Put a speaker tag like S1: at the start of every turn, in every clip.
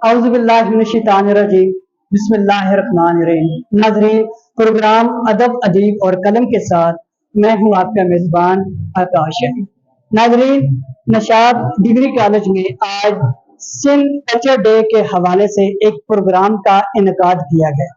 S1: औज़ु बिल्लाहि मिनश शैतानिर रजीम बिस्मिल्लाहिर रहमानिर रहीम। नाज़रीन, प्रोग्राम अदब अदीब और कलम के साथ मैं हूँ आपका मेज़बान आकाश अली। नाज़रीन, नशात डिग्री कॉलेज में आज सिंध कल्चर डे के हवाले से एक प्रोग्राम का इनेकाद किया गया।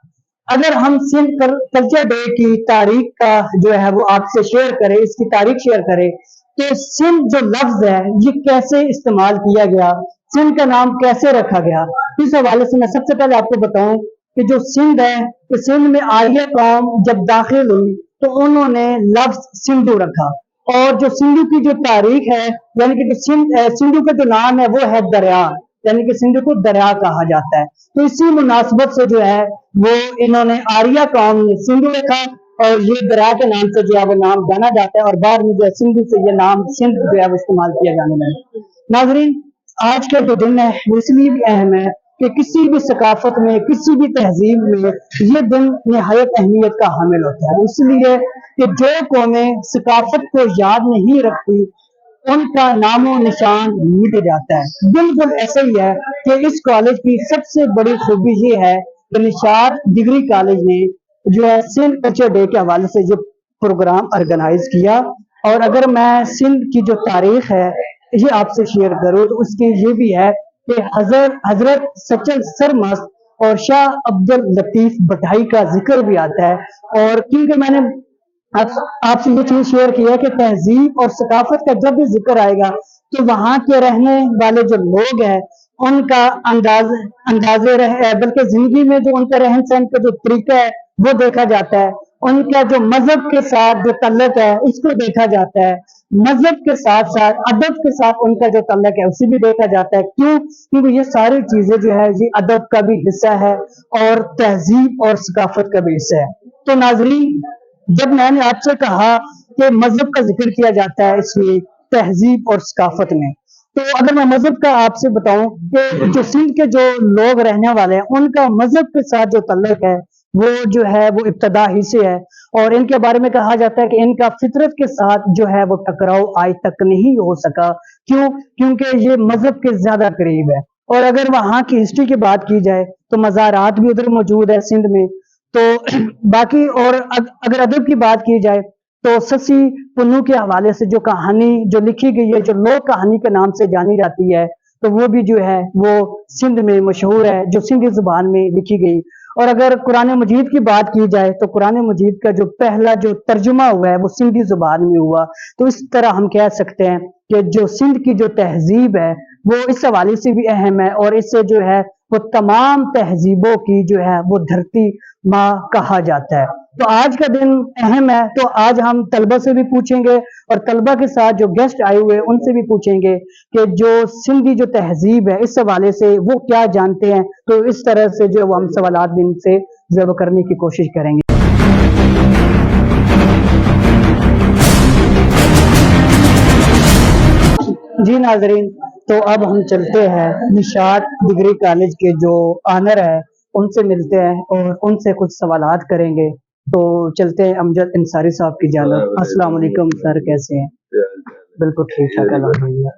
S1: अगर हम सिंध कल्चर डे की तारीख का जो है वो आपसे शेयर करें, इसकी तारीख शेयर करें, तो सिंध जो लफ्ज है ये कैसे इस्तेमाल किया गया, सिंध का नाम कैसे रखा गया, इस हवाले से मैं सबसे पहले आपको बताऊं कि जो सिंध है, तो सिंध में आर्य कौम जब दाखिल हुई तो उन्होंने लफ्ज सिंधु रखा। और जो सिंधु की जो तारीख है, यानी कि जो सिंधु का जो नाम है वो है दरिया, यानी कि सिंधु को दरिया कहा जाता है। तो इसी मुनासबत से जो है वो इन्होंने आर्या कौम ने सिंधु रखा और ये दरिया के नाम से जो है वो नाम जाना जाता है, और बाद में जो है सिंधु से ये नाम सिंध जो है वो इस्तेमाल किया जाने लगा। नाजरीन, आज का जो दिन है वो इसलिए भी अहम है कि किसी भी सकाफत में, किसी भी तहजीब में ये दिन निहायत अहमियत का हामिल होता है, इसलिए कि जो कौमें सकाफत को याद नहीं रखती उनका नामो निशान मिट जाता है। बिल्कुल ऐसा ही है कि इस कॉलेज की सबसे बड़ी खूबी ये है कि निशात डिग्री कॉलेज ने जो है सिंध कल्चर डे के हवाले से जो प्रोग्राम ऑर्गेनाइज किया। और अगर मैं सिंध की जो तारीख है ये आपसे शेयर करूँ तो उसकी ये भी है कि हजरत सचल सरमस्त और शाह अब्दुल लतीफ भटाई का जिक्र भी आता है। और क्योंकि मैंने आपसे ये चीज शेयर की है कि तहजीब और सकाफत का जब भी जिक्र आएगा तो वहाँ के रहने वाले जो लोग हैं उनका अंदाजे बल्कि जिंदगी में जो उनका रहन सहन का जो तरीका है वो देखा जाता है, उनका जो मजहब के साथ जो तल्लक है उसको देखा जाता है, मजहब के साथ साथ अदब के साथ उनका जो तल्लक है उसे भी देखा जाता है। क्यों? क्योंकि ये सारी चीजें जो है ये अदब का भी हिस्सा है और तहजीब और सकाफत का भी हिस्सा है। तो नाजरीन, जब मैंने आपसे कहा कि मजहब का जिक्र किया जाता है इसमें तहजीब और सकाफत में, तो अगर मैं मजहब का आपसे बताऊं कि जो सिंध के जो लोग रहने वाले हैं उनका मजहब के साथ जो तल्लक है वो जो है वो इब्तदा ही से है। और इनके बारे में कहा जाता है कि इनका फितरत के साथ जो है वो टकराव आज तक नहीं हो सका। क्यों? क्योंकि ये मजहब के ज्यादा करीब है। और अगर वहाँ की हिस्ट्री की बात की जाए तो मज़ारात भी उधर मौजूद है सिंध में। तो बाकी और अगर अदब की बात की जाए तो ससी पुन्नू के हवाले से जो कहानी जो लिखी गई है, जो लोक कहानी के नाम से जानी जाती है, तो वो भी जो है वो सिंध में मशहूर है, जो सिंधी जुबान में लिखी गई। और अगर कुरान मजीद की बात की जाए तो कुरान मजीद का जो पहला जो तर्जुमा हुआ है वो सिंधी जुबान में हुआ। तो इस तरह हम कह सकते हैं कि जो सिंध की जो तहजीब है वो इस हवाले से भी अहम है, और इससे जो है वो तमाम तहजीबों की जो है वो धरती माँ कहा जाता है। तो आज का दिन अहम है, तो आज हम तलबा से भी पूछेंगे और तलबा के साथ जो गेस्ट आए हुए हैं उनसे भी पूछेंगे कि जो सिंधी जो तहजीब है इस हवाले से वो क्या जानते हैं। तो इस तरह से जो हम सवालात भी इनसे जब करने की कोशिश करेंगे। जी नाजरीन, तो अब हम चलते हैं निशात डिग्री कॉलेज के जो ऑनर है उनसे मिलते हैं और उनसे कुछ सवालात करेंगे। तो चलते हैं अमजद अंसारी साहब की जानिब। अस्सलाम वालेकुम सर, कैसे हैं? बिल्कुल ठीक ठाक अल्हम्दुलिल्लाह।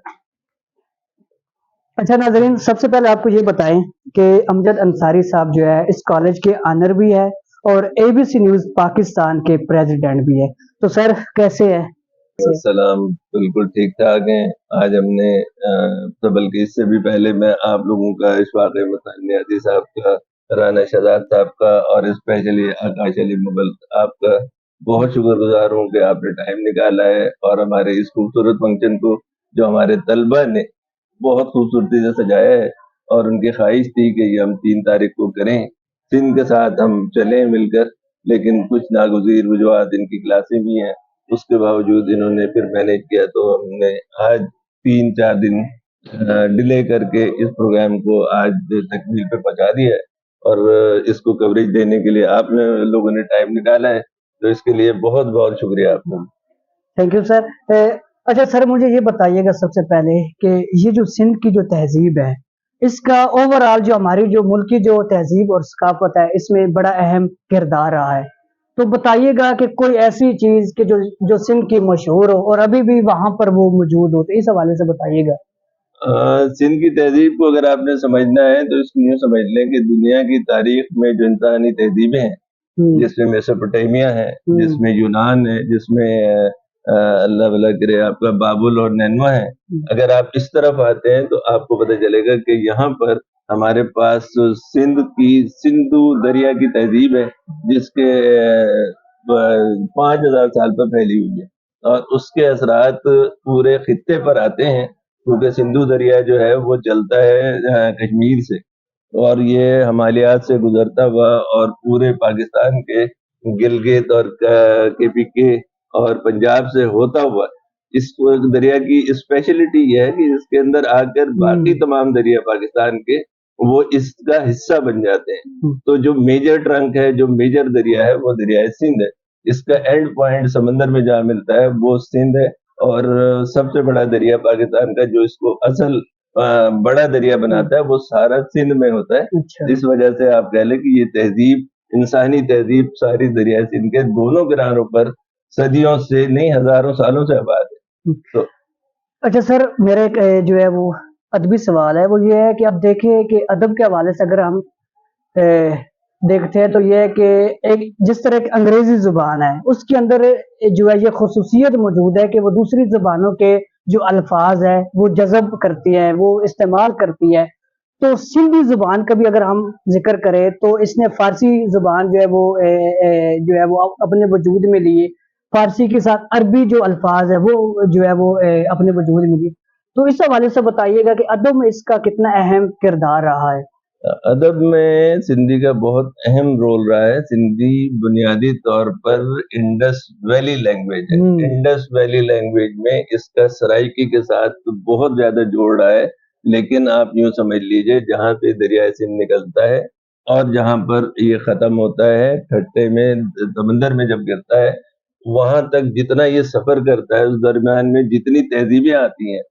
S1: अच्छा नाजरीन, सबसे पहले आपको ये बताएं कि अमजद अंसारी साहब जो है इस कॉलेज के ऑनर भी है और एबीसी न्यूज पाकिस्तान के प्रेसिडेंट भी है। तो सर कैसे है?
S2: सलाम, बिल्कुल ठीक ठाक हैं। आज हमने तो बल्कि इससे भी पहले मैं आप लोगों का इस वाक़े में नियाज़ी साहब का, राना शहजाद साहब का और स्पेशली आकाश अली मुगल आपका बहुत शुक्रगुजार हूँ कि आपने टाइम निकाला है और हमारे इस खूबसूरत फंक्शन को जो हमारे तलबा ने बहुत खूबसूरती से सजाया है, और उनकी ख्वाहिश थी कि ये हम 3 तारीख को करें, सिंध के साथ हम चलें मिलकर, लेकिन कुछ नागुज़ीर वजूहात इनकी क्लासें भी हैं, उसके बावजूद इन्होंने फिर मैनेज किया। तो हमने आज 3-4 दिन डिले करके इस प्रोग्राम को आज तकमील पे पहुंचा दिया है, और इसको कवरेज देने के लिए आप लोगों ने टाइम निकाला है, तो इसके लिए बहुत बहुत शुक्रिया आप लोग।
S1: Thank you sir. अच्छा सर, मुझे ये बताइएगा सबसे पहले कि ये जो सिंध की जो तहजीब है इसका ओवरऑल जो हमारी जो मुल्क की जो तहजीब और सकाफत है इसमें बड़ा अहम किरदार रहा है। तो बताइएगा कि कोई ऐसी चीज कि जो जो सिंध की मशहूर हो और अभी भी वहां पर वो मौजूद हो, तो इस हवाले से बताइएगा।
S2: सिंध की तहजीब को अगर आपने समझना है तो इसको यूँ समझ लें कि दुनिया की तारीख में जो इंसानी तहजीबें हैं, जिसमें मेसोपोटामिया है, जिसमें यूनान है, जिसमें अल्लाह भला करे आपका बाबुल और नैनवा है, अगर आप इस तरफ आते हैं तो आपको पता चलेगा कि यहाँ पर हमारे पास सिंधु दरिया की तहजीब है, जिसके 5000 साल पर फैली हुई है, और उसके असरात पूरे खित्ते पर आते हैं, क्योंकि सिंधु दरिया जो है वो चलता है कश्मीर से, और ये हिमालयात से गुजरता हुआ और पूरे पाकिस्तान के गिलगित और केपीके और पंजाब से होता हुआ इस दरिया की स्पेशलिटी ये है कि इसके अंदर आकर बाकी तमाम दरिया पाकिस्तान के वो इसका हिस्सा बन जाते हैं। तो जो मेजर ट्रंक है, जो मेजर दरिया है, वो दरिया सिंध है। इसका एंड पॉइंट समंदर में जहाँ मिलता है वो सिंध है, और सबसे बड़ा दरिया पाकिस्तान का जो इसको असल बड़ा दरिया बनाता है वो सारा सिंध में होता है।
S1: अच्छा।
S2: इस वजह से आप कह लें कि ये तहजीब, इंसानी तहजीब सारी दरिया सिंध के दोनों किनारों पर सदियों से नहीं हजारों सालों से आबाद है। तो
S1: अच्छा सर, मेरा एक जो है वो अदबी सवाल है, वो ये है कि आप देखें कि अदब के हवाले से अगर हम देखते हैं तो ये है कि एक जिस तरह की अंग्रेजी जुबान है उसके अंदर जो है ये खसूसियत मौजूद है कि वो दूसरी जुबानों के जो अल्फाज है वो जज़ब करती है, वो इस्तेमाल करती है। तो सिंधी जुबान का भी अगर हम जिक्र करें तो इसने फारसी जुबान जो है वो जो है वो अपने वजूद में लिए, फारसी के साथ अरबी जो अल्फाज है वो जो है वो अपने वजूद में लिए। तो इस हवाले से बताइएगा कि अदब में इसका कितना अहम किरदार रहा है।
S2: अदब में सिंधी का बहुत अहम रोल रहा है। सिंधी बुनियादी तौर पर इंडस वैली लैंग्वेज है। इंडस वैली लैंग्वेज में इसका सराइकी के साथ बहुत ज्यादा जोड़ रहा है, लेकिन आप यूं समझ लीजिए जहाँ पे दरिया सिंध निकलता है और जहाँ पर ये खत्म होता है खट्टे में समंदर में जब गिरता है, वहां तक जितना ये सफर करता है उस दरमियान में जितनी तहजीबें आती हैं,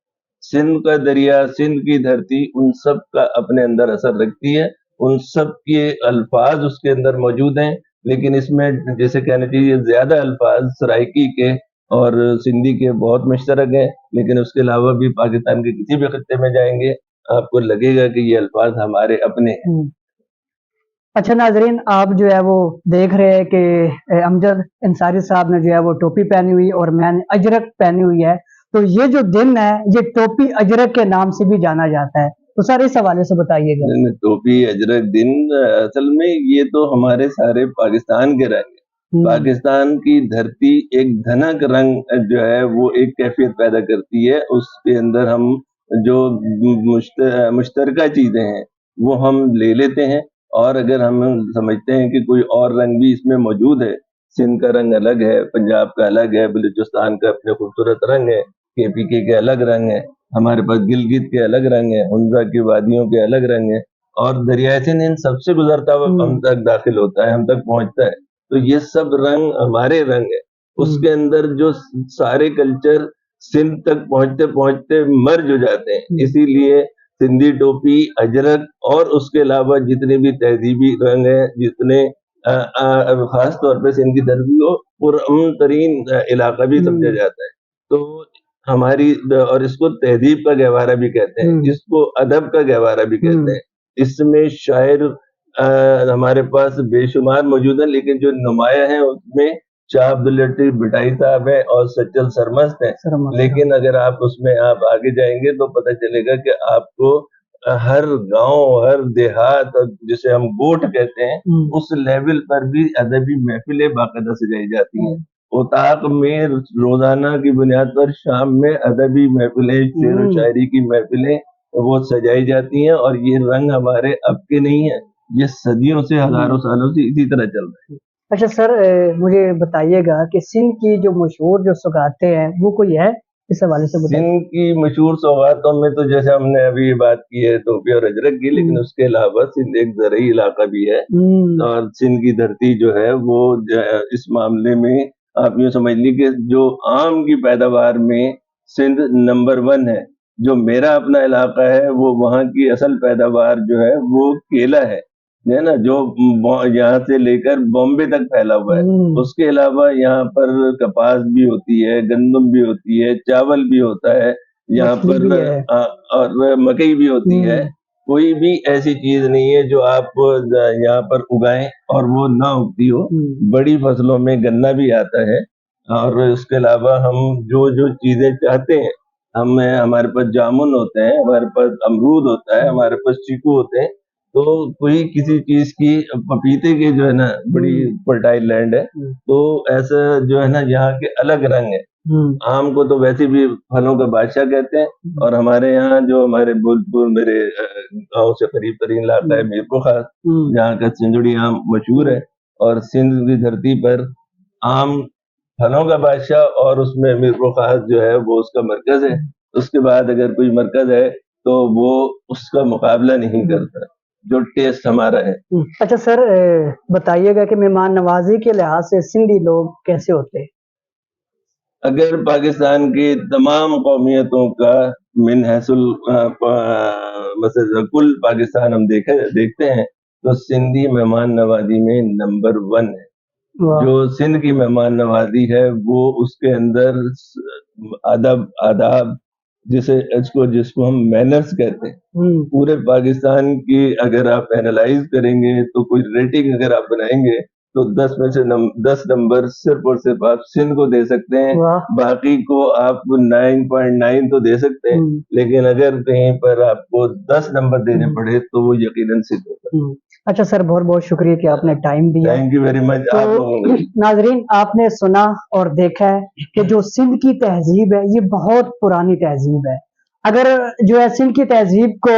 S2: सिंध का दरिया, सिंध की धरती उन सब का अपने अंदर असर रखती है। उन सब के अल्फाज उसके अंदर मौजूद हैं, लेकिन इसमें जैसे कहना चाहिए ज्यादा अल्फाज सराइकी के और सिंधी के बहुत मुश्तरक हैं, लेकिन उसके अलावा भी पाकिस्तान के किसी भी खत्ते में जाएंगे आपको लगेगा कि ये अल्फाज हमारे अपने हैं।
S1: अच्छा नाजरीन, आप जो है वो देख रहे हैं कि अमजद अंसारी साहब ने जो है वो टोपी पहनी हुई और मैंने अजरक पहनी हुई है। तो ये जो दिन है ये टोपी अजरक के नाम से भी जाना जाता है, तो सर इस हवाले से बताइएगा।
S2: टोपी अजरक दिन असल में ये तो हमारे सारे पाकिस्तान के रंग है। पाकिस्तान की धरती एक धनक रंग जो है वो एक कैफियत पैदा करती है, उसके अंदर हम जो मुश्तरका चीजें हैं वो हम ले लेते हैं, और अगर हम समझते हैं कि कोई और रंग भी इसमें मौजूद है, सिंध का रंग अलग है, पंजाब का अलग है, बलूचिस्तान का अपने खूबसूरत रंग है, केपीके के अलग रंग है, हमारे पास गिलगित के अलग रंग है, हुंजा की वादियों के अलग रंग है, और दरियाए सिंध इन सबसे गुजरता हुआ हम तक दाखिल होता है, हम तक पहुंचता है। तो ये सब रंग हमारे रंग है। उसके अंदर जो सारे कल्चर सिंध तक पहुंचते पहुंचते मर्ज हो जाते हैं, इसीलिए सिंधी टोपी, अजरक और उसके अलावा जितने भी तहजीबी रंग हैं, जितने खास तौर पे सिंध की धरती को पुरअमन तरीन इलाका भी समझा जाता है। तो हमारी और इसको तहजीब का गहवारा भी कहते हैं, इसको अदब का गहवारा भी कहते हैं। इसमें शायर हमारे पास बेशुमार मौजूद है, लेकिन जो नुमाया है उसमें शाह अब्दुल लतीफ भुट्टाई साहब है और सज्जल सरमस्त है। लेकिन अगर आप उसमें आप आगे जाएंगे तो पता चलेगा कि आपको हर गांव, हर देहात, जिसे हम गोट कहते हैं, उस लेवल पर भी अदबी महफिलें बाकायदा सजाई जाती हैं। उताक में रोजाना की बुनियाद पर शाम में अदबी महफिलें, शेर व शायरी की महफिलें वो सजाई जाती हैं, और ये रंग हमारे अब के नहीं है, ये सदियों से, हजारों सालों से इसी तरह चल रहा है।
S1: अच्छा सर, मुझे बताइएगा कि सिंध की जो मशहूर जो सौगातें हैं वो कोई है, इस हवाले से बताइए।
S2: सिंध की मशहूर सौगातों में तो जैसे हमने अभी बात की है टोपी और अजरक की, लेकिन उसके अलावा सिंध एक ज़रई इलाका भी है, और सिंध की धरती जो है वो इस मामले में आप यूँ समझ ली कि जो आम की पैदावार में सिंध नंबर 1 है। जो मेरा अपना इलाका है वो वहाँ की असल पैदावार जो है वो केला है ना, जो यहाँ से लेकर बॉम्बे तक फैला हुआ है। उसके अलावा यहाँ पर कपास भी होती है, गंदम भी होती है, चावल भी होता है, यहाँ
S1: मछली
S2: पर
S1: भी है।
S2: और मकई भी होती है। कोई भी ऐसी चीज नहीं है जो आप यहाँ पर उगाएं और वो ना उगती हो। बड़ी फसलों में गन्ना भी आता है, और उसके अलावा हम जो जो चीजें चाहते हैं, हमारे पास जामुन होते हैं, हमारे पास अमरूद होता है, हमारे पास चीकू होते हैं। तो कोई किसी चीज की, पपीते के जो है ना बड़ी फर्टाइल लैंड है, तो ऐसा जो है ना यहाँ के अलग रंग है। आम को तो वैसे भी फलों का बादशाह कहते हैं, और हमारे यहाँ जो हमारे बोलपुर मेरे गांव से करीब तरीन इलाका है मीरपुर खास, जहाँ का सिंधुड़ी आम मशहूर है, और सिंध की धरती पर आम फलों का बादशाह, और उसमें मीरपुर खास जो है वो उसका मरकज है। उसके बाद अगर कोई मरकज है तो वो उसका मुकाबला नहीं करता, जो टेस्ट हमारा है।
S1: अच्छा सर, बताइएगा कि मेहमान नवाजी के लिहाज से सिंधी लोग कैसे होते हैं?
S2: अगर पाकिस्तान की तमाम कौमियतों का मिन हैसुल कुल पाकिस्तान हम देखते हैं, तो सिंधी मेहमान नवाजी में नंबर 1 है। जो सिंध की मेहमान नवाजी है वो उसके अंदर अदब, आदाब, जिसको हम मैनर्स कहते हैं, पूरे पाकिस्तान की अगर आप एनालाइज करेंगे तो कोई रेटिंग अगर आप बनाएंगे तो 10 में से 10 नंबर सिर्फ और सिर्फ आप सिंध को दे सकते हैं। बाकी को आप 9.9 तो दे सकते हैं, लेकिन अगर कहीं पर आपको 10 नंबर देने पड़े तो वो यकीनन सिंध होगा।
S1: अच्छा सर, बहुत बहुत शुक्रिया कि आपने टाइम दिया।
S2: Thank you very much.
S1: तो नाजरीन, आपने सुना और देखा है कि जो सिंध की तहजीब है ये बहुत पुरानी तहजीब है। अगर जो है सिंध की तहजीब को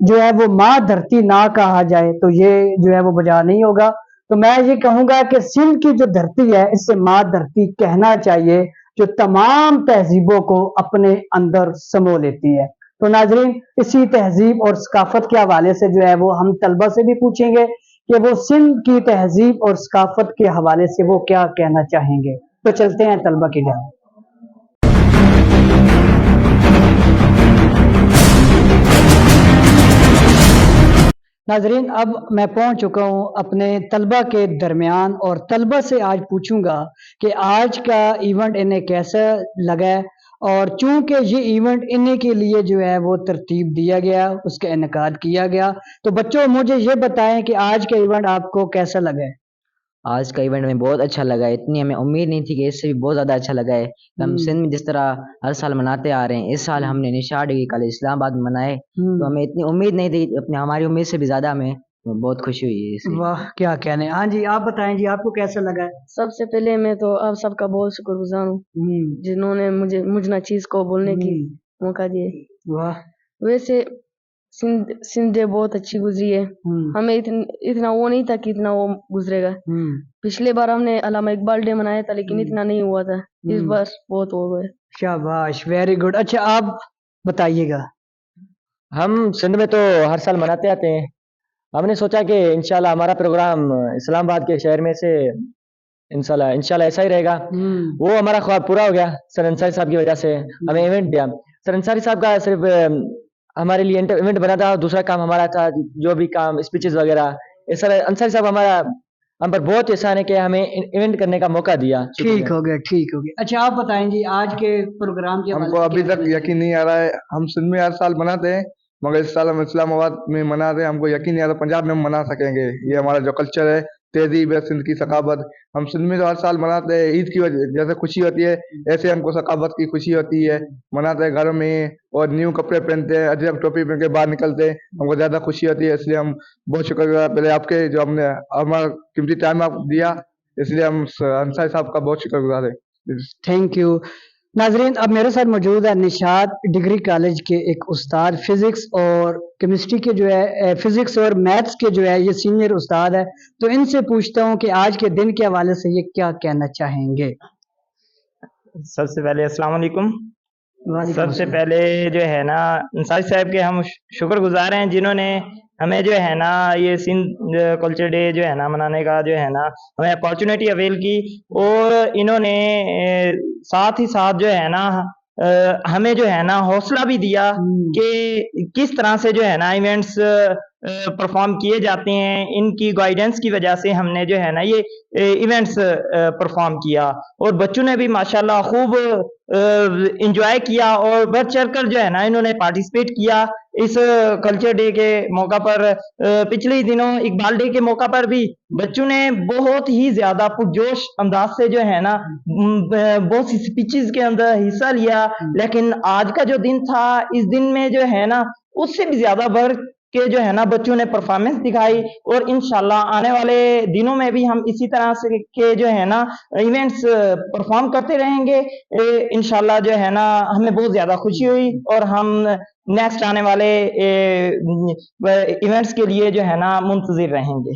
S1: जो है वो माँ धरती ना कहा जाए तो ये जो है वो बजा नहीं होगा। तो मैं ये कहूंगा कि सिंध की जो धरती है इससे माँ धरती कहना चाहिए, जो तमाम तहजीबों को अपने अंदर समो लेती है। तो नाजरीन, इसी तहजीब और सकाफत के हवाले से जो है वो हम तलबा से भी पूछेंगे कि वो सिंध की तहजीब और सकाफत के हवाले से वो क्या कहना चाहेंगे। तो चलते हैं तलबा की जान। नाजरीन, अब मैं पहुंच चुका हूं अपने तलबा के दरमियान और तलबा से आज पूछूंगा कि आज का इवेंट इन्हें कैसा लगा है, और चूंकि ये इवेंट इन्हीं के लिए जो है वो तरतीब दिया गया, उसका इनेकाद किया गया। तो बच्चों, मुझे ये बताएं कि आज का इवेंट आपको कैसा लगा है?
S3: आज का इवेंट में बहुत अच्छा लगा है। इतनी हमें उम्मीद नहीं थी कि इससे भी बहुत ज़्यादा अच्छा लगा है। हम सिंध में जिस तरह हर साल मनाते आ रहे हैं, इस साल हमने निशाद डिग्री कॉलेज इस्लामाबाद में मनाए, तो हमें इतनी उम्मीद नहीं थी, अपने हमारी उम्मीद से भी ज़्यादा हमें बहुत खुशी हुई है इससे।
S1: वाह, क्या कहने। हाँ जी, आप बताएं जी, आपको कैसा लगा है?
S4: सबसे पहले मैं तो आप सबका बहुत शुक्रगुजार हूँ जिन्होंने मुझे मुझना चीज को बोलने की मौका दिए।
S1: वाह।
S4: वैसे सिंध बहुत अच्छी गुजरी है। हमें इतना वो नहीं था कि इतना वो गुजरेगा। पिछले बार हमने अल्लामा इकबाल डे मनाया था, लेकिन इतना नहीं हुआ था। इस बार बहुत हो गए।
S1: शाबाश, वेरी गुड। अच्छा, आप बताइएगा।
S5: हम सिंध में तो हर साल मनाते आते हैं। हमने सोचा कि इंशाल्लाह हमारा प्रोग्राम इस्लामाबाद के शहर में से इंशाल्लाह ऐसा ही रहेगा। वो हमारा ख्वाब पूरा हो गया सर अंसारी साहब की वजह से। हमें इवेंट दिया सर अंसारी साहब का, सिर्फ हमारे लिए इवेंट बना था, दूसरा काम हमारा था जो भी काम स्पीचेस वगैरह। इस सर अंसारी साहब हमारा हम पर बहुत एहसान है कि हमें इवेंट करने का मौका दिया।
S1: ठीक हो गया, ठीक हो गया। अच्छा, आप बताएं जी, आज के प्रोग्राम के
S6: हमको अभी तक यकीन नहीं आ रहा है। हम सिंध में हर साल मनाते हैं, मगर इस साल हम इस्लामाबाद में मना रहे हैं। हमको यकीन नहीं आ रहा पंजाब में हम मना सकेंगे। ये हमारा जो कल्चर है, तहजीब है सिंध की, सकाफत, हम सिंध में तो हर साल मनाते हैं। ईद की वजह जैसे खुशी होती है, ऐसे हमको सकाफत की खुशी होती है। मनाते हैं घरों में, और न्यू कपड़े पहनते हैं, अजरक टोपी पहन के बाहर निकलते हैं, हमको ज़्यादा खुशी होती है। इसलिए हम बहुत शुक्रिया पहले आपके, जो हमने हमारा कीमती टाइम आप दिया, इसलिए हम अंसारी साहब का बहुत शुक्रगुजार है।
S1: Thank you. नाजरीन, अब मेरे साथ मौजूद है निशाद डिग्री कॉलेज के एक उस्ताद, फिजिक्स और केमिस्ट्री के जो है, फिजिक्स और मैथ्स के जो है ये सीनियर उस्ताद है। तो इनसे पूछता हूँ कि आज के दिन के हवाले से ये क्या कहना चाहेंगे।
S7: सबसे पहले अस्सलाम वालेकुम। सबसे पहले जो है ना अंसारी साहब के हम शुक्रगुजार हैं, जिन्होंने हमें जो है ना ये सिंध कल्चर डे जो है ना मनाने का जो है ना हमें अपॉर्चुनिटी अवेल की, और इन्होंने साथ ही साथ जो है ना हमें जो है ना हौसला भी दिया कि किस तरह से जो है ना इवेंट्स परफॉर्म किए जाते हैं, इनकी गाइडेंस की वजह से हमने जो है ना ये इवेंट्स परफॉर्म किया और बच्चों ने भी माशाल्लाह खूब इंजॉय किया और बढ़ चढ़ कर जो है ना इन्होंने पार्टिसिपेट किया इस कल्चर डे के मौका पर। पिछले ही दिनों इकबाल डे के मौका पर भी बच्चों ने बहुत ही ज्यादा पुरजोश अंदाज से जो है ना बहुत सी स्पीचेस के अंदर हिस्सा लिया, लेकिन आज का जो दिन था इस दिन में जो है ना उससे भी ज्यादा बढ़ के जो है ना बच्चों ने परफॉर्मेंस दिखाई और इंशाल्लाह आने वाले दिनों में भी हम इसी तरह से के जो है ना इवेंट्स परफॉर्म करते रहेंगे। इंशाल्लाह जो है ना हमें बहुत ज्यादा खुशी हुई और हम नेक्स्ट आने वाले इवेंट्स के लिए जो है ना मुंतजिर रहेंगे।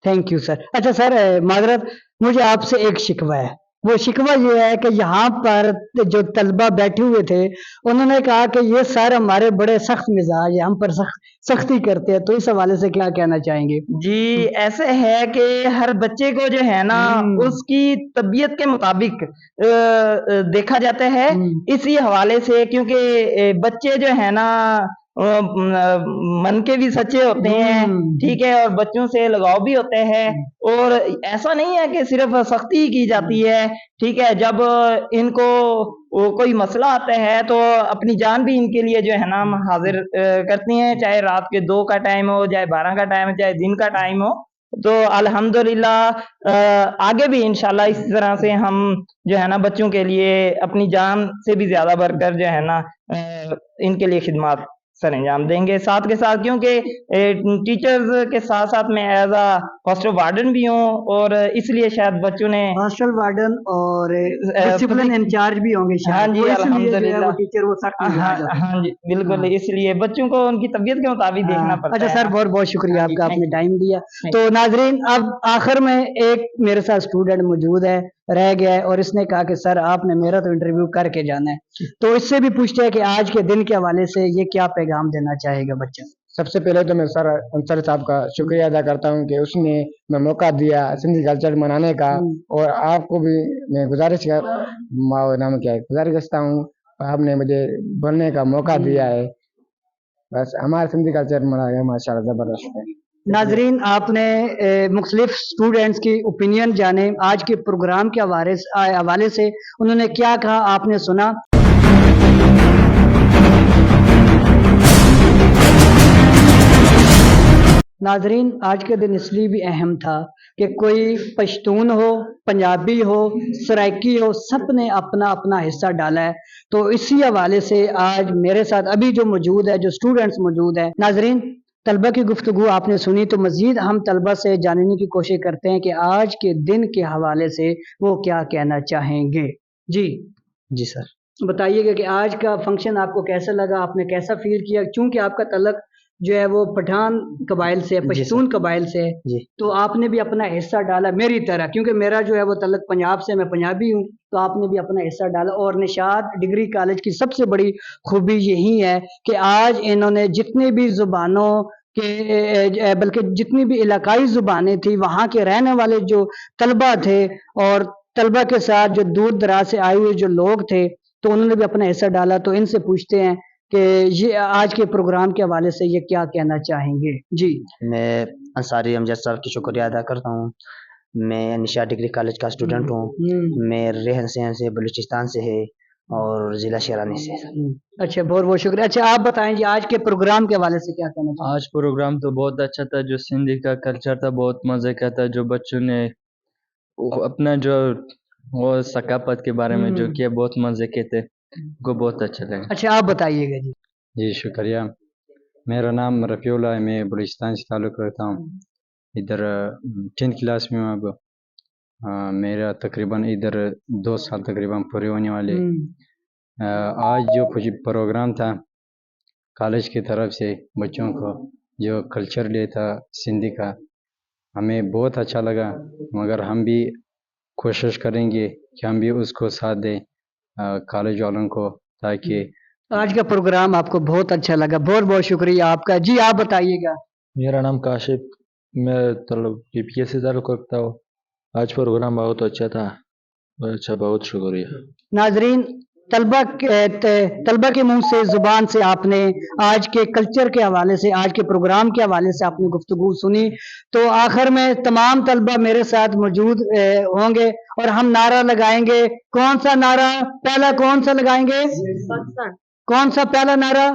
S1: Thank you sir. अच्छा सर, माजरत, मुझे आपसे एक शिकवा है। वो शिकवा ये है कि यहाँ पर जो तलबा बैठे हुए थे उन्होंने कहा कि ये सर हमारे बड़े सख्त मिजाज है, हम पर सख्ती करते हैं, तो इस हवाले से क्या कहना चाहेंगे?
S7: जी, ऐसे है कि हर बच्चे को जो है ना उसकी तबीयत के मुताबिक देखा जाता है। इसी हवाले से क्योंकि बच्चे जो है ना मन के भी सच्चे होते हैं, ठीक है, और बच्चों से लगाव भी होते हैं और ऐसा नहीं है कि सिर्फ सख्ती ही की जाती है, ठीक है। जब इनको कोई मसला आता है तो अपनी जान भी इनके लिए जो है ना हम हाजिर करते हैं, चाहे रात के 2 का टाइम हो, चाहे 12 का टाइम हो, चाहे दिन का टाइम हो। तो अल्हम्दुलिल्लाह आगे भी इंशाल्लाह इस तरह से हम जो है ना बच्चों के लिए अपनी जान से भी ज्यादा बढ़कर जो है ना इनके लिए खिदमत सर अंजाम देंगे। साथ के साथ क्योंकि टीचर्स के साथ साथ मैं एज अ हॉस्टल वार्डन भी हूँ और इसलिए शायद बच्चों ने
S1: हॉस्टल वार्डन और डिसिप्लिन इंचार्ज भी होंगे शायद।
S7: हाँ जी,
S1: वो इसलिए जो है
S7: अल्हम्दुलिल्लाह।
S1: वो टीचर वो सख्त मिजाज होते हैं।
S7: हाँ जी, बिल्कुल, इसलिए बच्चों को उनकी तबीयत के मुताबिक देखना पड़ता
S1: अच्छा
S7: है।
S1: सर, बहुत बहुत शुक्रिया
S7: हाँ जी,
S1: आपका, आपने
S7: thank you.
S1: टाइम दिया।
S7: Thank
S1: तो नाजरीन, अब आखिर में एक मेरे साथ स्टूडेंट मौजूद है, रह गया है, और इसने कहा कि सर आपने मेरा तो इंटरव्यू करके जाना है, तो इससे भी पूछते हैं कि आज के दिन के हवाले से ये क्या पैगाम देना चाहेगा बच्चा।
S5: सबसे पहले तो मैं सर अंसर साहब का शुक्रिया अदा करता हूँ कि उसने मैं मौका दिया सिंधी कल्चर मनाने का, और आपको भी मैं गुजारिश करता हूँ, आपने मुझे बोलने का मौका दिया है। बस हमारा सिंधी कल्चर मना गया माशाल्लाह, जबरदस्त है।
S1: नाजरीन, आपने मुख्तलिफ स्टूडेंट्स की ओपिनियन जाने, आज के प्रोग्राम के हवाले से उन्होंने क्या कहा आपने सुना। नाजरीन, आज के दिन इसलिए भी अहम था कि कोई पश्तून हो, पंजाबी हो, सराइकी हो, सब ने अपना अपना हिस्सा डाला है। तो इसी हवाले से आज मेरे साथ अभी जो मौजूद है, जो स्टूडेंट्स मौजूद है, नाजरीन तलबा की गुफ्तगू आपने सुनी, तो मजीद हम तलबा से जानने की कोशिश करते हैं कि आज के दिन के हवाले से वो क्या कहना चाहेंगे। जी
S3: जी सर।
S1: बताइएगा कि आज का फंक्शन आपको कैसा लगा, आपने कैसा फील किया, चूंकि आपका तलक जो है वो पठान कबाइल से है, पश्तून कबाइल से है,
S3: जी।
S1: तो आपने भी अपना हिस्सा डाला मेरी तरह, क्योंकि मेरा जो है वो तलक पंजाब से, मैं पंजाबी हूँ, तो आपने भी अपना हिस्सा डाला। और निशात डिग्री कॉलेज की सबसे बड़ी खूबी यही है कि आज इन्होंने जितनी भी जुबानों के बल्कि जितनी भी इलाकाई जुबानें थी, वहाँ के रहने वाले जो तलबा थे और तलबा के साथ जो दूर दराज से आए हुए जो लोग थे, तो उन्होंने भी अपना हिस्सा डाला। तो इनसे पूछते हैं कि ये आज के प्रोग्राम के हवाले से ये क्या कहना चाहेंगे। जी
S3: मैं अंसारी अमजद साहब की शुक्रिया अदा करता हूँ। मैं निशात डिग्री कॉलेज का स्टूडेंट हूँ। मैं रेहन सहन से बलूचिस्तान से है और ज़िला शेरानी से।
S1: अच्छा, बहुत बहुत शुक्रिया। अच्छा, आप बताएं जी आज के प्रोग्राम के हवाले से क्या कहना चाहेंगे।
S8: आज प्रोग्राम तो बहुत अच्छा था, जो सिंधी का कल्चर था बहुत मज़े का था, जो बच्चों ने अपना जो वो सकाफत के बारे में जो किया बहुत मज़े के थे, को बहुत अच्छा लगा।
S1: अच्छा, आप बताइएगा जी।
S9: जी शुक्रिया। मेरा नाम रफ़ीउल्लाह है, मैं बलूचिस्तान से ताल्लुक़ रखता हूँ। इधर 10th क्लास में हूँ अब। मेरा तकरीबन इधर 2 साल तकरीबन पूरे होने वाले। आज जो प्रोग्राम था कॉलेज की तरफ से बच्चों को, जो कल्चर डे था सिंधी का, हमें बहुत अच्छा लगा, मगर हम भी कोशिश करेंगे कि हम भी उसको साथ दें कॉलेज वालों को, ताकि
S1: आज का प्रोग्राम आपको बहुत अच्छा लगा। बहुत बहुत शुक्रिया आपका। जी आप बताइएगा।
S10: मेरा नाम काशिफ, मैं PPS से ताल्लुक़ रखता हूँ। आज प्रोग्राम बहुत अच्छा था, बहुत अच्छा, बहुत शुक्रिया।
S1: नाजरीन, طلبہ کے منہ سے زبان سے آپ نے آج کے کلچر کے حوالے سے آج کے پروگرام کے حوالے سے آپ نے گفتگو سنی، تو آخر میں تمام طلبہ میرے ساتھ موجود ہوں گے اور ہم نعرہ لگائیں گے. کون سا نعرہ پہلا کون سا لگائیں گے؟
S4: پاکستان.
S1: کون سا پہلا نعرہ؟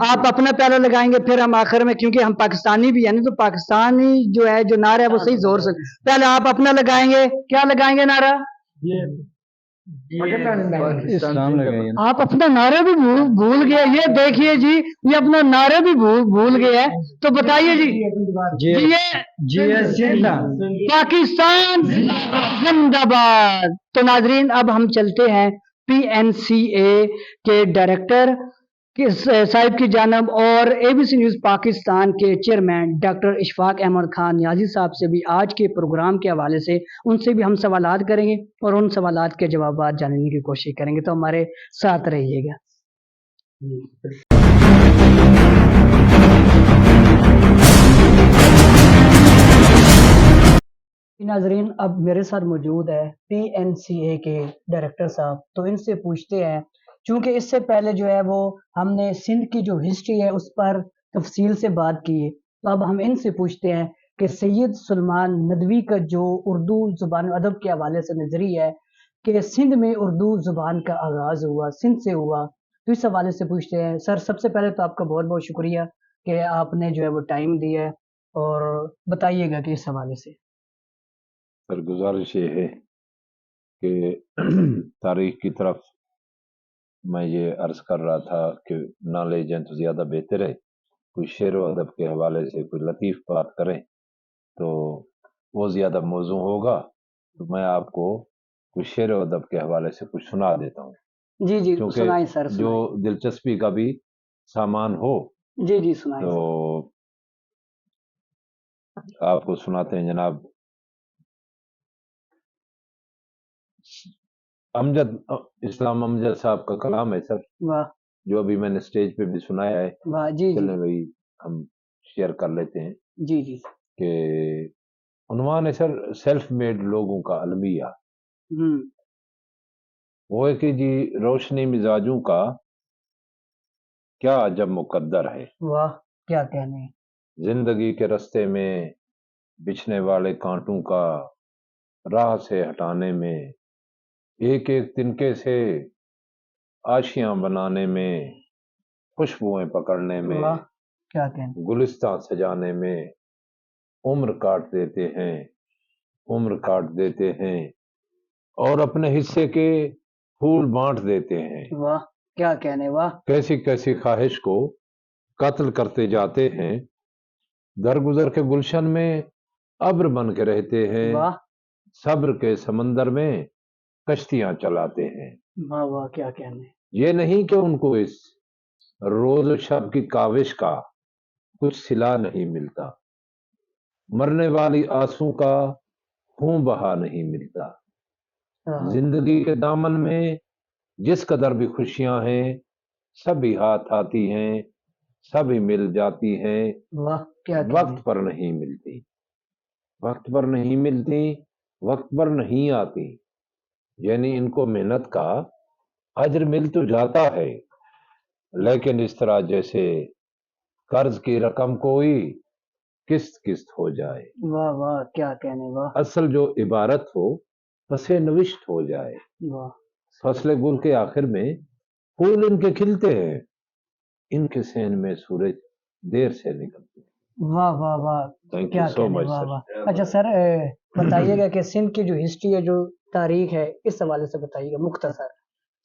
S1: آپ اپنا پہلا لگائیں گے، پھر ہم آخر میں، کیونکہ ہم پاکستانی بھی ہیں نا، تو پاکستانی جو ہے جو نعرہ ہے وہ صحیح زور سے پہلے آپ اپنا لگائیں گے. کیا لگائیں گے نعرہ؟
S9: اسلام لگائیے.
S1: آپ اپنا نعرہ بھی بھول گئے. یہ دیکھیے جی، یہ اپنا نعرہ بھی بھول گیا ہے. تو بتائیے جی، پاکستان زندہ باد. تو ناظرین، اب ہم چلتے ہیں پی این سی اے کے ڈائریکٹر صاحب کی جانب اور اے بی سی نیوز پاکستان کے چیئرمین ڈاکٹر اشفاق احمد خان نیازی صاحب سے بھی آج کے پروگرام کے حوالے سے ان سے بھی ہم سوالات کریں گے اور ان سوالات کے جوابات جاننے کی کوشش کریں گے. تو ہمارے ساتھ رہیے گا. ناظرین، اب میرے ساتھ موجود ہے پی این سی اے کے ڈائریکٹر صاحب. تو ان سے پوچھتے ہیں، چونکہ اس سے پہلے جو ہے وہ ہم نے سندھ کی جو ہسٹری ہے اس پر تفصیل سے بات کی ہے، تو اب ہم ان سے پوچھتے ہیں کہ سید سلمان ندوی کا جو اردو زبان و ادب کے حوالے سے نظریہ ہے کہ سندھ میں اردو زبان کا آغاز ہوا، سندھ سے ہوا، تو اس حوالے سے پوچھتے ہیں. سر، سب سے پہلے تو آپ کا بہت بہت شکریہ کہ آپ نے جو ہے وہ ٹائم دیا ہے، اور بتائیے گا کہ اس حوالے سے.
S11: سر، گزارش یہ ہے کہ تاریخ کی طرف میں یہ عرض کر رہا تھا کہ نہ لے جائیں تو زیادہ بہتر ہے. کوئی شعر و ادب کے حوالے سے کوئی لطیف بات کریں تو وہ زیادہ موزوں ہوگا. تو میں آپ کو کوئی شعر و ادب کے حوالے سے کچھ سنا دیتا ہوں،
S1: جی جی
S11: کیونکہ
S1: سنائیں سر،
S11: جو
S1: سنائیں.
S11: دلچسپی کا بھی سامان ہو.
S1: جی جی سنائیں.
S11: تو آپ کو سناتے ہیں جناب. امجد اسلام امجد صاحب کا کلام ہے سر،
S1: واہ
S11: جو ابھی میں نے اسٹیج پہ بھی سنایا ہے.
S1: واہ. جی جی
S11: چلیں بھائی ہم شیئر کر لیتے ہیں
S1: جی جی.
S11: کہ عنوان ہے سر، سیلف میڈ لوگوں کا المیہ.
S1: ہوں.
S11: وہ ہے کہ جی، روشنی مزاجوں کا کیا عجب مقدر ہے.
S1: واہ، کیا کہنے.
S11: زندگی کے رستے میں بچھنے والے کانٹوں کا راہ سے ہٹانے میں، ایک ایک تنکے سے آشیاں بنانے میں، خوشبوئیں پکڑنے میں،
S1: واہ، کیا کہنے.
S11: گلستان سجانے میں عمر کاٹ دیتے ہیں، عمر کاٹ دیتے ہیں اور اپنے حصے کے پھول بانٹ دیتے ہیں.
S1: واہ، کیا کہنے. واہ.
S11: کیسی کیسی خواہش کو قتل کرتے جاتے ہیں، درگزر کے گلشن میں ابر بن کے رہتے ہیں،
S1: واہ
S11: صبر کے سمندر میں کشتیاں چلاتے ہیں.
S1: واہ واہ، کیا کہنے.
S11: یہ نہیں کہ ان کو اس روز و شب کی کاوش کا کچھ صلہ نہیں ملتا، مرنے والی آنسوں کا خون بہا نہیں ملتا. زندگی کے دامن میں جس قدر بھی خوشیاں ہیں، سبھی ہاتھ آتی ہیں، سبھی مل جاتی ہیں،
S1: واہ، کیا کہنے.
S11: وقت پر نہیں ملتی، وقت پر نہیں ملتی، وقت پر نہیں آتی. یعنی ان کو محنت کا اجر مل تو جاتا ہے، لیکن اس طرح جیسے قرض کی رقم کوئی قسط قسط ہو جائے،
S1: واہ واہ، کیا کہنے. واہ
S11: اصل جو عبارت ہو پس نوشت ہو جائے.
S1: واہ.
S11: فصل گل کے آخر میں پھول ان کے کھلتے ہیں، ان کے سین میں سورج دیر سے نکلتے ہیں.
S1: واہ واہ واہ،
S11: تھینک
S1: کیا
S11: یو سو
S1: کہنے.
S11: مچ
S1: واہ
S11: سر.
S1: واہ. اچھا سر، بتائیے گا کہ سندھ کی جو ہسٹری ہے، جو تاریخ ہے، اس حوالے سے بتائیے گا مختصر.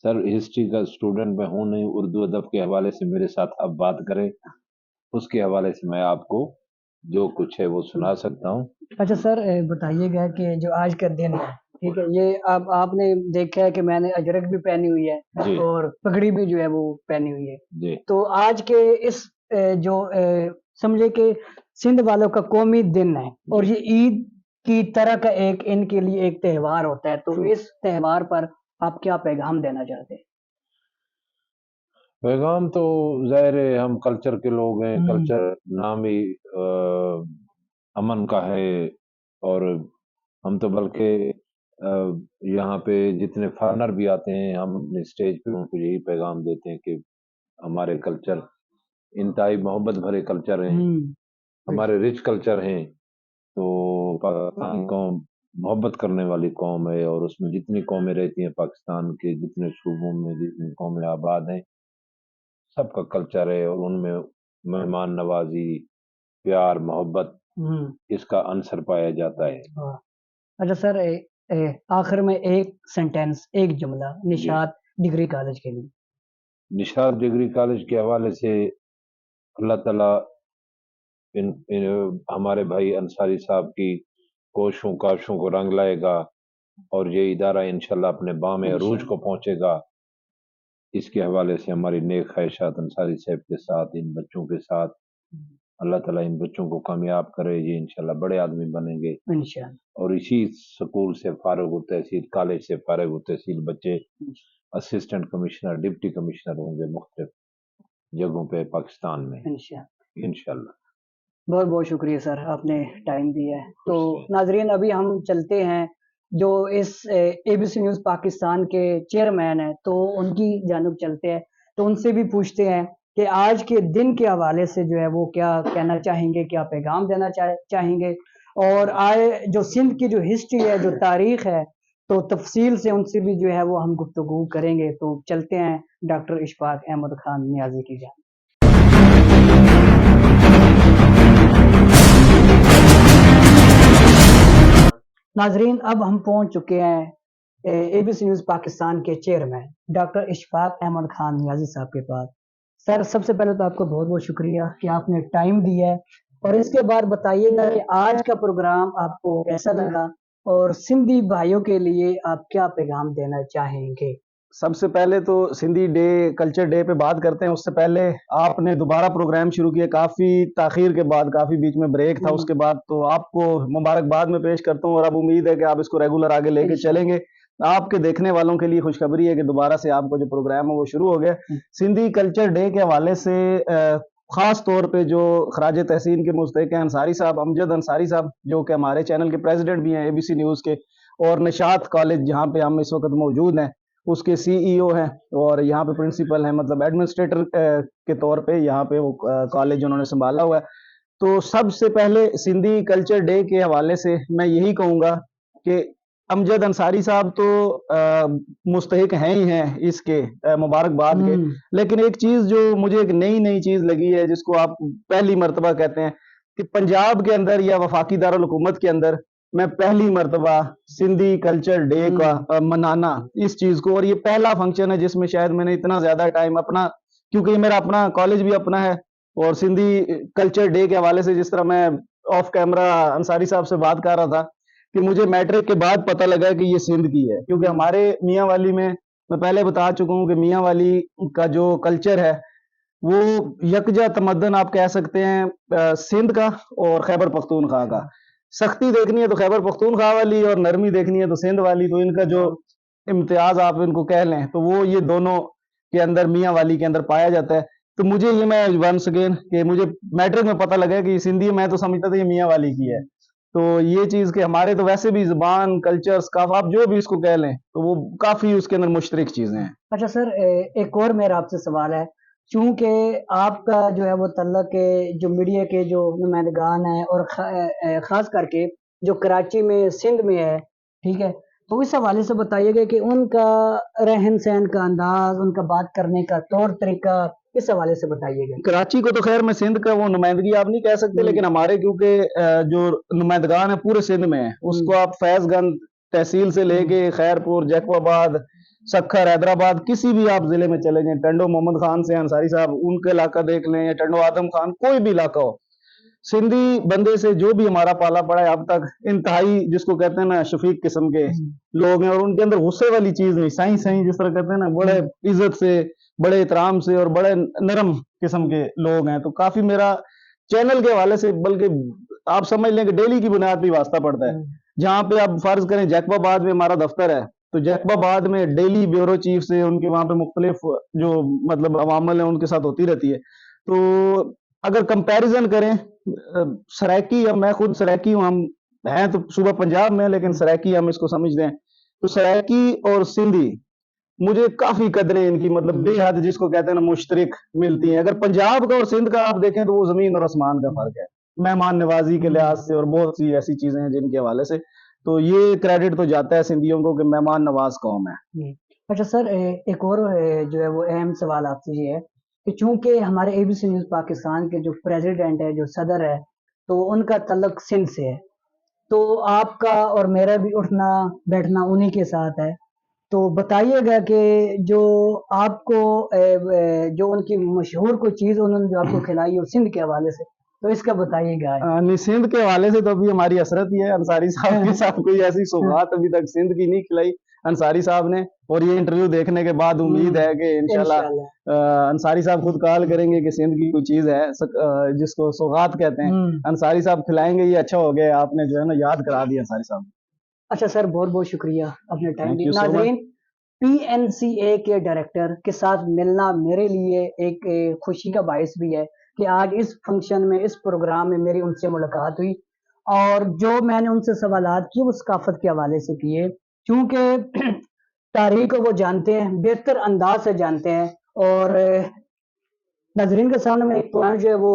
S11: سر، ہسٹری کا اسٹوڈنٹ میں ہوں نہیں، اردو ادب کے حوالے سے میرے ساتھ آپ بات کریں، اس کے حوالے سے میں آپ کو جو کچھ ہے وہ سنا سکتا ہوں.
S1: اچھا سر، بتائیے گا کہ جو آج کا دن ہے، ٹھیک ہے، یہ اب آپ نے دیکھا ہے کہ میں نے اجرک بھی پہنی ہوئی ہے
S11: جی
S1: اور پگڑی بھی جو ہے وہ پہنی ہوئی ہے.
S11: جی.
S1: تو آج کے اس جو سمجھے کہ سندھ والوں کا قومی دن ہے، اور یہ عید کی طرح کا ایک ان کے لیے ایک تہوار ہوتا ہے، تو اس تہوار پر آپ کیا پیغام دینا چاہتے ہیں؟
S11: پیغام تو ظاہر ہے، ہم کلچر کے لوگ ہیں، کلچر نام ہی امن کا ہے، اور ہم تو بلکہ यहाँ पे जितने फॉरनर भी आते हैं, हम अपने स्टेज पे उनको यही पैगाम देते हैं कि हमारे कल्चर इंतहाई मोहब्बत भरे कल्चर हैं, हमारे रिच कल्चर हैं। तो पाकिस्तान कौम मोहब्बत करने वाली कौम है, और उसमें जितनी कौमें रहती हैं पाकिस्तान के जितने सूबों में जितनी कौमें आबाद हैं, सबका कल्चर है, और उनमें मेहमान नवाजी, प्यार, मोहब्बत इसका अंसर पाया जाता है।
S1: अच्छा सर, आखिर में एक सेंटेंस, एक जुमला निशात डिग्री कॉलेज के लिए।
S11: निशात डिग्री कॉलेज के हवाले से अल्लाह ताला इन हमारे भाई अंसारी साहब की कोशिशों काविशों को रंग लाएगा, और ये इदारा इंशाल्लाह अपने बाम अरूज को पहुंचेगा। इसके हवाले से हमारी नेक ख्वाहिशात अंसारी साहब के साथ, इन बच्चों के साथ। अल्लाह ताला इन बच्चों को कामयाब करे, ये इंशाल्लाह बड़े आदमी बनेंगे
S1: इंशाल्लाह।
S11: और इसी स्कूल से फारिग तहसील, कॉलेज से फारिग तहसील बच्चे असिस्टेंट कमिश्नर, डिप्टी कमिश्नर होंगे मुख्तलिफ जगहों पे पाकिस्तान में इंशाल्लाह।
S1: बहुत बहुत शुक्रिया सर, आपने टाइम दिया है। तो नाजरीन, अभी हम चलते हैं जो इस ABC न्यूज़ पाकिस्तान के चेयरमैन हैं, तो उनकी जानब चलते हैं, तो उनसे भी पूछते हैं कि आज के दिन के हवाले से जो है वो क्या कहना चाहेंगे, क्या पैगाम देना चाहेंगे, और आए जो सिंध की जो हिस्ट्री है, जो तारीख है, तो तफसील से उनसे भी जो है वो हम गुफ्तगू करेंगे। तो चलते हैं डॉक्टर इशफाक अहमद खान नियाजी की जान। नाजरीन, अब हम पहुंच चुके हैं ABC न्यूज़ पाकिस्तान के चेयरमैन डॉक्टर इशफाक अहमद खान नियाजी साहब के पास। सर, सबसे पहले तो आपको बहुत बहुत शुक्रिया कि आपने टाइम दिया है, और इसके बाद बताइएगा कि आज का प्रोग्राम आपको कैसा लगा, और सिंधी भाइयों के लिए आप क्या पैगाम देना चाहेंगे।
S12: सबसे पहले तो सिंधी डे, कल्चर डे पे बात करते हैं। उससे पहले आपने दोबारा प्रोग्राम शुरू किया, काफ़ी ताखीर के बाद, काफ़ी बीच में ब्रेक था, उसके बाद तो आपको मुबारकबाद में पेश करता हूँ, और अब उम्मीद है कि आप इसको रेगुलर आगे लेके चलेंगे। आपके देखने वालों के लिए खुशखबरी है कि दोबारा से आपका जो प्रोग्राम है वो शुरू हो गया। सिंधी कल्चर डे के हवाले से ख़ास तौर पे जो खराज तहसीन के मुस्तहिक हैं अंसारी साहब, अमजद अंसारी साहब, जो कि हमारे चैनल के प्रेसिडेंट भी हैं ABC न्यूज़ के, और निशात कॉलेज जहाँ पे हम इस वक्त मौजूद हैं उसके CEO हैं, और यहाँ पे प्रिंसिपल हैं, मतलब एडमिनिस्ट्रेटर के तौर पे यहाँ पे वो कॉलेज उन्होंने संभाला हुआ है। तो सबसे पहले सिंधी कल्चर डे के हवाले से मैं यही कहूँगा कि अमजद अंसारी साहब तो मुस्तहिक हैं ही हैं इसके मुबारकबाद के, लेकिन एक चीज़ जो मुझे एक नई चीज़ लगी है, जिसको आप पहली मर्तबा कहते हैं कि पंजाब के अंदर या वफाकी दारुल हुकूमत के अंदर मैं पहली मर्तबा सिंधी कल्चर डे का मनाना इस चीज़ को, और ये पहला फंक्शन है जिसमें शायद मैंने इतना ज़्यादा टाइम अपना, क्योंकि ये मेरा अपना कॉलेज भी अपना है, और सिंधी कल्चर डे के हवाले से जिस तरह मैं ऑफ कैमरा अंसारी साहब से बात कर रहा था कि मुझे मैट्रिक के बाद पता लगा कि ये सिंध की है, क्योंकि हमारे मियाँ वाली में मैं पहले बता चुका हूँ कि मियाँ वाली का जो कल्चर है वो यकजा तमद्दन आप कह सकते हैं सिंध का और खैबर पख्तूनख्वा का। सख्ती देखनी है तो खैबर पख्तूनख्वा वाली, और नरमी देखनी है तो सिंध वाली, तो इनका जो इम्तियाज आप इनको कह लें तो वो ये दोनों के अंदर, मियाँ वाली के अंदर पाया जाता है। तो मुझे ये, मैं वंस अगेन कि मुझे मैट्रिक में पता लगा कि सिंधी, मैं तो समझता था ये मियाँ वाली की है। तो ये चीज़ कि हमारे तो वैसे भी ज़ुबान, कल्चर्स का, आप जो भी इसको कह लें, तो वो काफ़ी उसके अंदर मुश्तरक चीज़ें हैं।
S1: अच्छा सर, एक और मेरा आपसे सवाल है, चूंकि आपका जो है वो तल्लक के जो मीडिया के जो नुमाइंदगान हैं, और ख़ास करके जो कराची में, सिंध में है, ठीक है, तो इस हवाले से बताइएगा कि उनका रहन सहन का अंदाज, उनका बात करने का तौर तरीका, इस हवाले से बताइएगा।
S12: कराची को तो खैर मैं सिंध का वो नुमाइंदगी आप नहीं कह सकते, लेकिन हमारे क्योंकि जो नुमाइंदगान है पूरे सिंध में है, उसको आप फैज़गंज तहसील से लेके खैरपुर, जैकबाबाद, सखर, हैदराबाद, किसी भी आप जिले में चले जाएं, टंडो मोहम्मद खान से अंसारी साहब, उनका इलाका देख लें, या टंडो आदम खान, कोई भी इलाका हो, सिंधी बंदे से जो भी हमारा पाला पड़ा है अब तक, इंतहाई जिसको कहते हैं ना शफीक किस्म के लोग हैं, और उनके अंदर गुस्से वाली चीज नहीं, सही सही जिस तरह कहते हैं ना, बड़े इज्जत से, बड़े एहतराम से, और बड़े नरम किस्म के लोग हैं। तो काफी मेरा चैनल के हवाले से, बल्कि आप समझ लें कि डेली की बुनियाद पे वास्ता पड़ता है। जहाँ पे आप फर्ज करें जैकबाबाद में हमारा दफ्तर है, तो जैकबाबाद में डेली ब्यूरो चीफ से उनके वहाँ पे मुख्तलिफ जो मतलब अवामल है उनके साथ होती रहती है। तो अगर कंपैरिजन करें सराइकी, अब मैं खुद सराइकी हूँ, हम हैं तो सुबह पंजाब में, लेकिन सराइकी हम इसको समझते हैं तो सराइकी और सिंधी मुझे काफी कदरें इनकी मतलब बेहद जिसको कहते हैं ना मुश्तरक मिलती हैं। अगर पंजाब का और सिंध का आप देखें तो वो जमीन और आसमान का फर्क है, मेहमान नवाजी के लिहाज से और बहुत सी ऐसी चीजें हैं जिनके हवाले से, तो ये क्रेडिट तो जाता है सिंधियों को कि मेहमान नवाज कौम है।
S1: अच्छा सर, एक और जो है वो अहम सवाल आपसे ये है कि चूंकि हमारे ABC न्यूज़ पाकिस्तान के जो प्रेसिडेंट है, जो सदर है, तो उनका तल्लुक सिंध से है, तो आपका और मेरा भी उठना बैठना उन्हीं के साथ है। तो बताइएगा कि जो आपको जो उनकी मशहूर कोई चीज़ उन्होंने जो आपको खिलाई हो सिंध के हवाले से, तो इसका बताइएगा।
S12: नहीं, सिंध के हवाले से तो अभी हमारी हसरत ही है, अंसारी साहब के साथ कोई ऐसी सौगात अभी तक सिंध की नहीं खिलाई अंसारी साहब ने, और ये इंटरव्यू देखने के बाद उम्मीद है कि इंशाल्लाह अंसारी साहब खुद कॉल करेंगे कि सिंध की कोई चीज है जिसको सौगात कहते हैं, अंसारी साहब खिलाएंगे। ये अच्छा हो गया, आपने जो है ना याद करा दिया अंसारी साहब।
S1: अच्छा सर, बहुत बहुत शुक्रिया अपने टाइम
S12: Thank you
S1: दिया।
S12: so
S1: नाज़रीन, PNCA के डायरेक्टर के साथ मिलना मेरे लिए एक खुशी का बायस भी है कि आज इस फंक्शन में, इस प्रोग्राम में मेरी उनसे मुलाकात हुई, और जो मैंने उनसे सवालात किए वो सकाफत के हवाले से किए, क्योंकि तारीख को वो जानते हैं, बेहतर अंदाज से जानते हैं। और नाज़रीन के सामने मैं एक पॉइंट जो है वो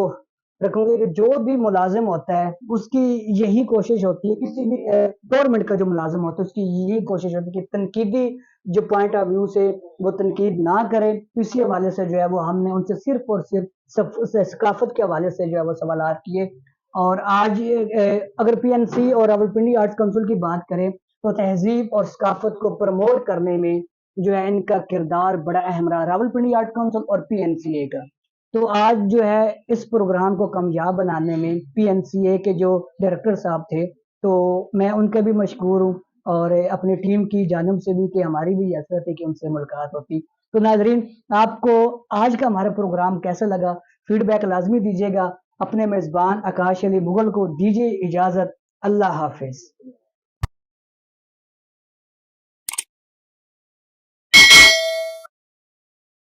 S1: रखूंगी कि जो भी मुलाजिम होता है उसकी यही कोशिश होती है, किसी भी गवर्नमेंट का जो मुलाजिम होता है उसकी यही कोशिश होती है कि तनकीदी जो पॉइंट ऑफ व्यू से वो तनकीद ना करे। इसी हवाले से जो है वो हमने उनसे सिर्फ और सिर्फ सकाफत के हवाले से जो है वो सवालात किए। और आज अगर PNC और रावलपिंडी आर्ट्स काउंसिल की बात करें तो तहजीब और सकाफत को प्रमोट करने में जो है इनका किरदार बड़ा अहम रहा, रावलपिंडी आर्ट काउंसिल और PNCA का। तो आज जो है इस प्रोग्राम को कामयाब बनाने में PNCA के जो डायरेक्टर साहब थे, तो मैं उनका भी मशकूर हूँ, और अपनी टीम की जानिब से भी कि हमारी भी हैसियत है कि उनसे मुलाकात होती। तो नाज़रीन, आपको आज का हमारा प्रोग्राम कैसा लगा, फीडबैक लाजमी दीजिएगा। अपने मेज़बान आकाश अली मुगल को दीजिए इजाज़त। अल्लाह हाफिज़।